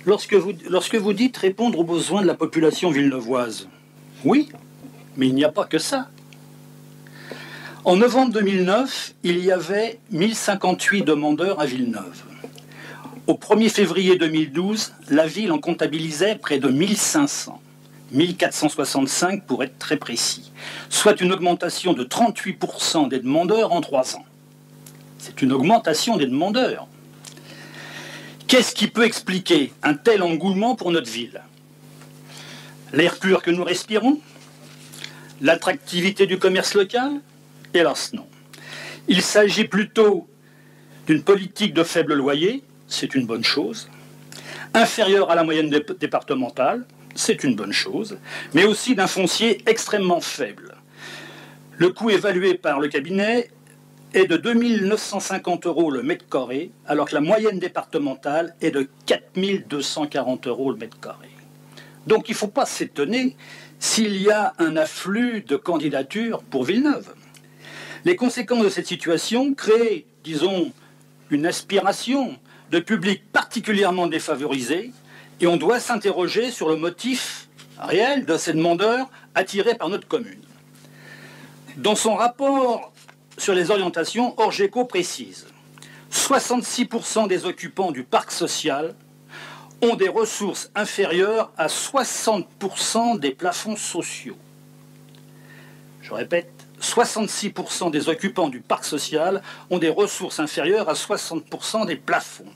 Lorsque vous dites répondre aux besoins de la population villeneuvoise, oui, mais il n'y a pas que ça. En novembre 2009, il y avait 1058 demandeurs à Villeneuve. Au 1er février 2012, la ville en comptabilisait près de 1500. 1465 pour être très précis, soit une augmentation de 38% des demandeurs en 3 ans. C'est une augmentation des demandeurs. Qu'est-ce qui peut expliquer un tel engouement pour notre ville? L'air pur que nous respirons? L'attractivité du commerce local? Hélas non. Il s'agit plutôt d'une politique de faible loyer, c'est une bonne chose, inférieure à la moyenne départementale, c'est une bonne chose, mais aussi d'un foncier extrêmement faible. Le coût évalué par le cabinet est de 2 950 € le mètre carré, alors que la moyenne départementale est de 4 240 € le mètre carré. Donc il ne faut pas s'étonner s'il y a un afflux de candidatures pour Villeneuve. Les conséquences de cette situation créent, disons, une aspiration de public particulièrement défavorisé, et on doit s'interroger sur le motif réel de ces demandeurs attirés par notre commune. Dans son rapport sur les orientations, Orgeco précise 66% des occupants du parc social ont des ressources inférieures à 60% des plafonds sociaux. Je répète, 66% des occupants du parc social ont des ressources inférieures à 60% des plafonds.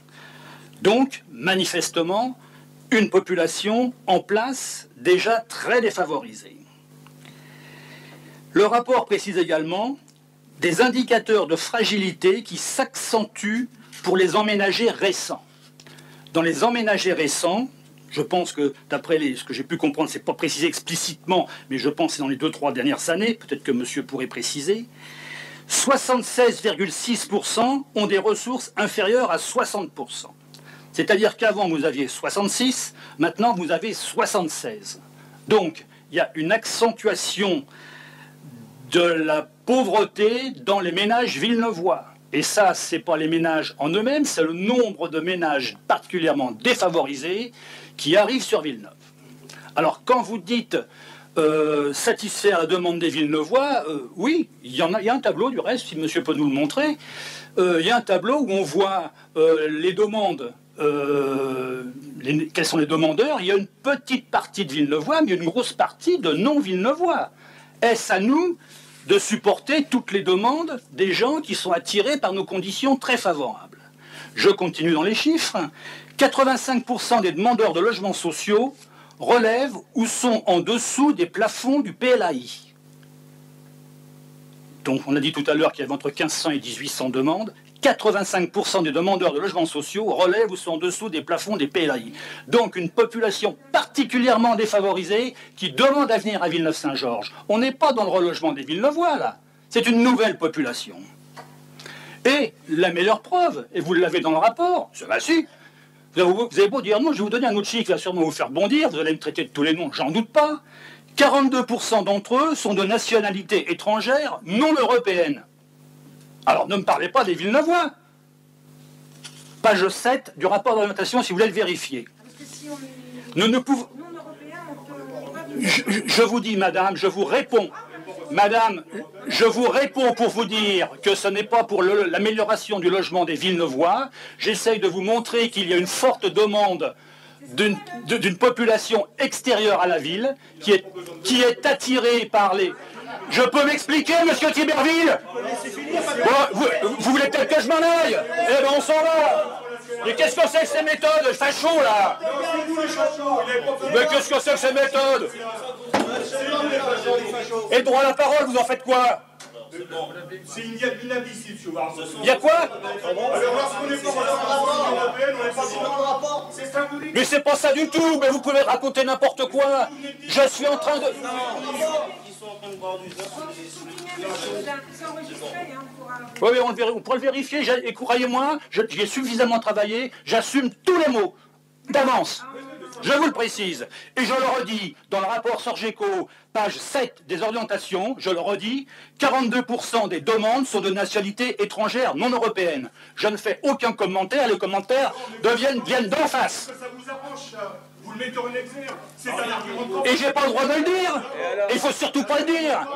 Donc, manifestement, une population en place déjà très défavorisée. Le rapport précise également des indicateurs de fragilité qui s'accentuent pour les emménagés récents. Dans les emménagés récents, je pense que, d'après ce que j'ai pu comprendre, ce n'est pas précisé explicitement, mais je pense que c'est dans les 2-3 dernières années, peut-être que monsieur pourrait préciser, 76,6% ont des ressources inférieures à 60%. C'est-à-dire qu'avant, vous aviez 66, maintenant, vous avez 76. Donc, il y a une accentuation de la pauvreté dans les ménages villeneuvois. Et ça, ce n'est pas les ménages en eux-mêmes, c'est le nombre de ménages particulièrement défavorisés qui arrivent sur Villeneuve. Alors, quand vous dites satisfaire la demande des Villeneuvois, oui, il y a un tableau, du reste, si monsieur peut nous le montrer, il y a un tableau où on voit les demandes, quels sont les demandeurs. Il y a une petite partie de Villeneuvois, mais une grosse partie de non-Villeneuvois. Est-ce à nous de supporter toutes les demandes des gens qui sont attirés par nos conditions très favorables? Je continue dans les chiffres. 85% des demandeurs de logements sociaux relèvent ou sont en dessous des plafonds du PLAI. Donc on a dit tout à l'heure qu'il y avait entre 1500 et 1800 demandes. 85% des demandeurs de logements sociaux relèvent ou sont en dessous des plafonds des PLAI. Donc une population particulièrement défavorisée qui demande à venir à Villeneuve-Saint-Georges. On n'est pas dans le relogement des Villeneuvois, là. C'est une nouvelle population. Et la meilleure preuve, et vous l'avez dans le rapport, c'est bah si, vous avez beau dire non, je vais vous donner un autre chiffre qui va sûrement vous faire bondir, vous allez me traiter de tous les noms, j'en doute pas. 42% d'entre eux sont de nationalité étrangère non européenne. Alors ne me parlez pas des Villeneuvois. Page 7 du rapport d'orientation, si vous voulez le vérifier. Nous ne pouvons... Je vous dis, madame, je vous réponds. Madame, je vous réponds pour vous dire que ce n'est pas pour l'amélioration du logement des Villeneuvois. J'essaye de vous montrer qu'il y a une forte demande d'une population extérieure à la ville qui est attirée par les... Je peux m'expliquer, monsieur Tiberville? Bon, vous voulez peut-être que je m'en aille? Eh ben on s'en va. Mais qu'est-ce que c'est que ces méthodes fachos, là? Mais qu'est-ce que c'est que ces méthodes? Et le droit à la parole, vous en faites quoi? C'est inadmissible, monsieur Varzo. Il y a quoi? Alors lorsqu'on n'est pas en européenne, on n'est pas dans le rapport. C'est symbolique. Mais c'est pas ça du tout, mais vous pouvez raconter n'importe quoi. Je suis en train de... Oui, mais on pourra le vérifier, et croyez-moi, j'y ai suffisamment travaillé, j'assume tous les mots, d'avance. Je vous le précise. Et je le redis, dans le rapport Sorgeco, page 7 des orientations, je le redis, 42% des demandes sont de nationalité étrangère non européenne. Je ne fais aucun commentaire, les commentaires viennent d'en face. Ça vous arrange revanche, vous le mettez en exergue. C'est un argument de campagne. Et j'ai pas le droit de le dire. Il faut surtout pas le dire.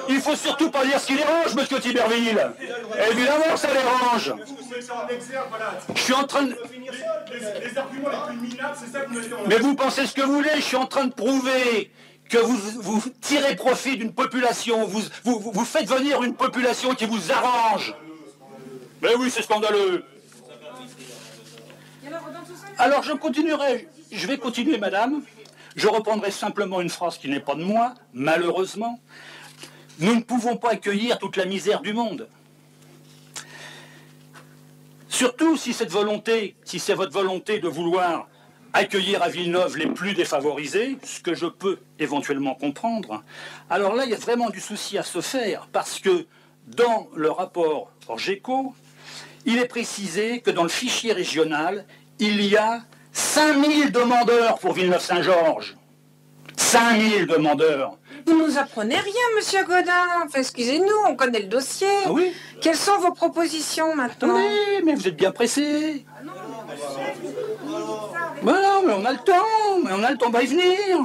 Il faut surtout pas dire ce qui dérange, monsieur Tiberville. Évidemment, ça dérange. Vous mettez en exergue, voilà. Je suis en train de... Les arguments les plus minables, c'est ça que vous mettez en Mais exergue. vous pensez ce que vous voulez, je suis en train de prouver que vous tirez profit d'une population, vous faites venir une population qui vous arrange. Mais oui, c'est scandaleux. Alors je continuerai, je vais continuer, madame. Je reprendrai simplement une phrase qui n'est pas de moi, malheureusement. Nous ne pouvons pas accueillir toute la misère du monde. Surtout si c'est votre volonté de vouloir accueillir à Villeneuve les plus défavorisés, ce que je peux éventuellement comprendre, alors là, il y a vraiment du souci à se faire, parce que dans le rapport Orgeco, il est précisé que dans le fichier régional, il y a 5000 demandeurs pour Villeneuve-Saint-Georges. 5000 demandeurs. Vous nous apprenez rien, monsieur Godin. Enfin, excusez-nous, on connaît le dossier. Ah oui? Quelles sont vos propositions maintenant? Attendez, mais vous êtes bien pressé. Voilà, mais on a le temps, on va y venir.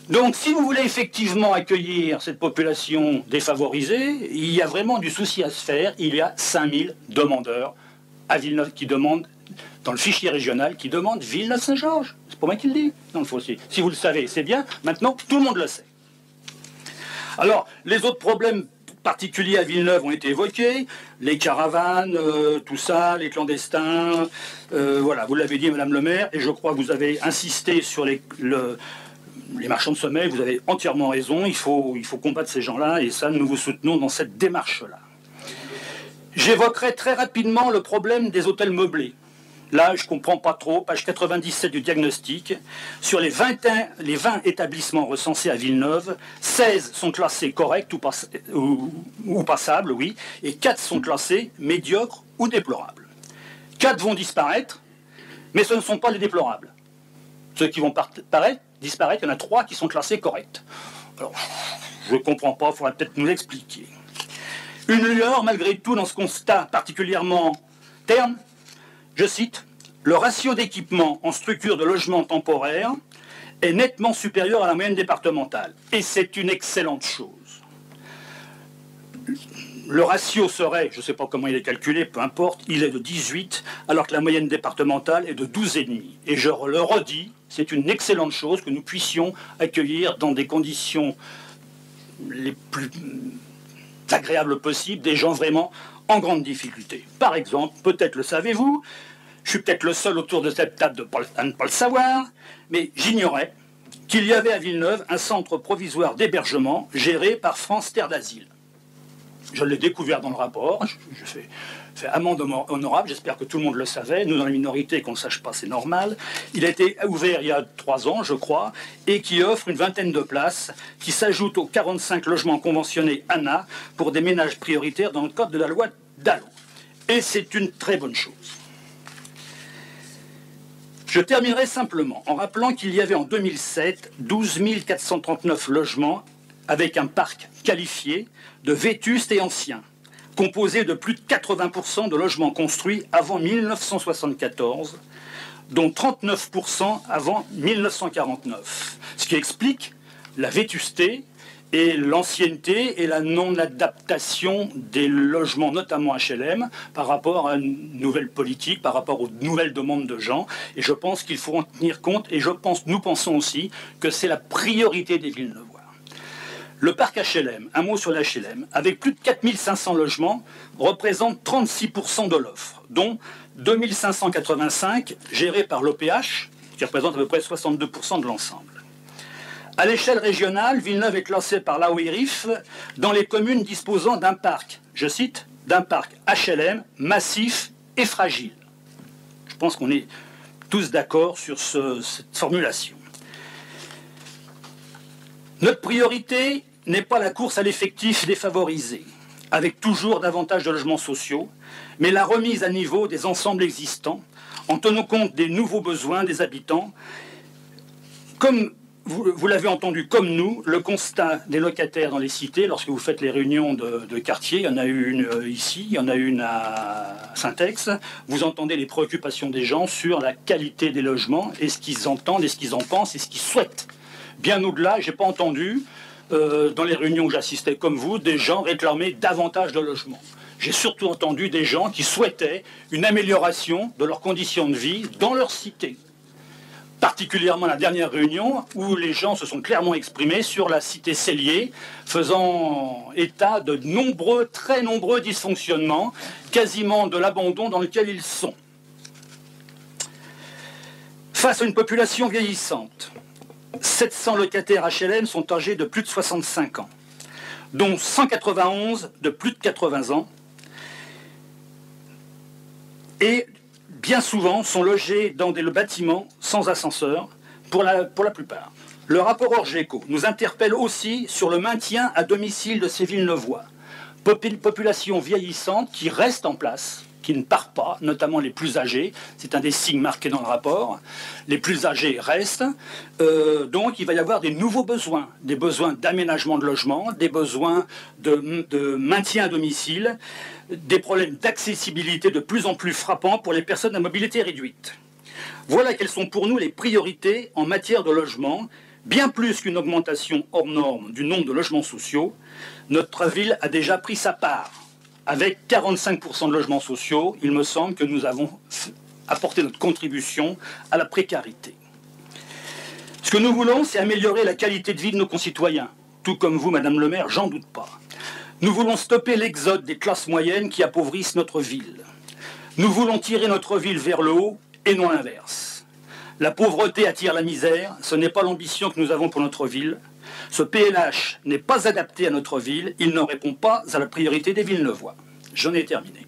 Donc, si vous voulez effectivement accueillir cette population défavorisée, il y a vraiment du souci à se faire. Il y a 5000 demandeurs à Villeneuve qui demandent, dans le fichier régional, qui demandent Villeneuve-Saint-Georges. C'est pas moi qui le dis dans le foncier. Si vous le savez, c'est bien. Maintenant, tout le monde le sait. Alors, les autres problèmes particuliers à Villeneuve ont été évoqués. Les caravanes, tout ça, les clandestins. Voilà, vous l'avez dit, madame le maire, et je crois que vous avez insisté sur les marchands de sommeil. Vous avez entièrement raison. Il faut combattre ces gens-là, et ça, nous vous soutenons dans cette démarche-là. J'évoquerai très rapidement le problème des hôtels meublés. Là, je ne comprends pas trop, page 97 du diagnostic. Sur les 20 établissements recensés à Villeneuve, 16 sont classés corrects ou passables, oui, et 4 sont classés médiocres ou déplorables. 4 vont disparaître, mais ce ne sont pas les déplorables. Ceux qui vont disparaître, il y en a 3 qui sont classés corrects. Alors, je ne comprends pas, il faudra peut-être nous l'expliquer. Une lueur, malgré tout, dans ce constat particulièrement terne. Je cite, « Le ratio d'équipement en structure de logement temporaire est nettement supérieur à la moyenne départementale. » Et c'est une excellente chose. Le ratio serait, je ne sais pas comment il est calculé, peu importe, il est de 18, alors que la moyenne départementale est de 12,5. Et je le redis, c'est une excellente chose que nous puissions accueillir dans des conditions les plus agréables possibles, des gens vraiment en grande difficulté. Par exemple, peut-être le savez-vous, je suis peut-être le seul autour de cette table à ne pas le savoir, mais j'ignorais qu'il y avait à Villeneuve un centre provisoire d'hébergement géré par France Terre d'Asile. Je l'ai découvert dans le rapport, je fais amende honorable, j'espère que tout le monde le savait, nous dans la minorité qu'on ne le sache pas, c'est normal. Il a été ouvert il y a 3 ans, je crois, et qui offre une 20aine de places, qui s'ajoutent aux 45 logements conventionnés ANA pour des ménages prioritaires dans le cadre de la loi DALO. Et c'est une très bonne chose. Je terminerai simplement en rappelant qu'il y avait en 2007 12 439 logements avec un parc qualifié de vétustes et anciens, composé de plus de 80% de logements construits avant 1974, dont 39% avant 1949. Ce qui explique la vétusté et l'ancienneté et la non-adaptation des logements, notamment HLM, par rapport à une nouvelle politique, par rapport aux nouvelles demandes de gens. Et je pense qu'il faut en tenir compte, et nous pensons aussi que c'est la priorité des Villeneuvois. Le parc HLM, un mot sur l'HLM, avec plus de 4500 logements, représente 36% de l'offre, dont 2585 gérés par l'OPH, qui représente à peu près 62% de l'ensemble. À l'échelle régionale, Villeneuve est classé par l'AOIRIF dans les communes disposant d'un parc, je cite, d'un parc HLM massif et fragile. Je pense qu'on est tous d'accord sur cette formulation. Notre priorité n'est pas la course à l'effectif défavorisé, avec toujours davantage de logements sociaux, mais la remise à niveau des ensembles existants, en tenant compte des nouveaux besoins des habitants, comme vous l'avez entendu comme nous, le constat des locataires dans les cités, lorsque vous faites les réunions de quartier, il y en a eu une ici, il y en a une à Saint-Ex, vous entendez les préoccupations des gens sur la qualité des logements et ce qu'ils entendent et ce qu'ils en pensent et ce qu'ils souhaitent. Bien au-delà, je n'ai pas entendu, dans les réunions où j'assistais comme vous, des gens réclamer davantage de logements. J'ai surtout entendu des gens qui souhaitaient une amélioration de leurs conditions de vie dans leur cité. Particulièrement la dernière réunion où les gens se sont clairement exprimés sur la cité Cellier, faisant état de très nombreux dysfonctionnements, quasiment de l'abandon dans lequel ils sont. Face à une population vieillissante, 700 locataires HLM sont âgés de plus de 65 ans, dont 191 de plus de 80 ans, et bien souvent sont logés dans des bâtiments sans ascenseur, pour la plupart. Le rapport Orgeco nous interpelle aussi sur le maintien à domicile de ces Villeneuvois. Population vieillissante qui reste en place, qui ne part pas, notamment les plus âgés. C'est un des signes marqués dans le rapport. Les plus âgés restent. Donc il va y avoir des nouveaux besoins. Des besoins d'aménagement de logement, des besoins de maintien à domicile, des problèmes d'accessibilité de plus en plus frappants pour les personnes à mobilité réduite. Voilà quelles sont pour nous les priorités en matière de logement. Bien plus qu'une augmentation hors norme du nombre de logements sociaux, notre ville a déjà pris sa part. Avec 45% de logements sociaux, il me semble que nous avons apporté notre contribution à la précarité. Ce que nous voulons, c'est améliorer la qualité de vie de nos concitoyens. Tout comme vous, Madame le maire, j'en doute pas. Nous voulons stopper l'exode des classes moyennes qui appauvrissent notre ville. Nous voulons tirer notre ville vers le haut et non l'inverse. La pauvreté attire la misère, ce n'est pas l'ambition que nous avons pour notre ville. Ce PLH n'est pas adapté à notre ville, il ne répond pas à la priorité des Villeneuvois. J'en ai terminé.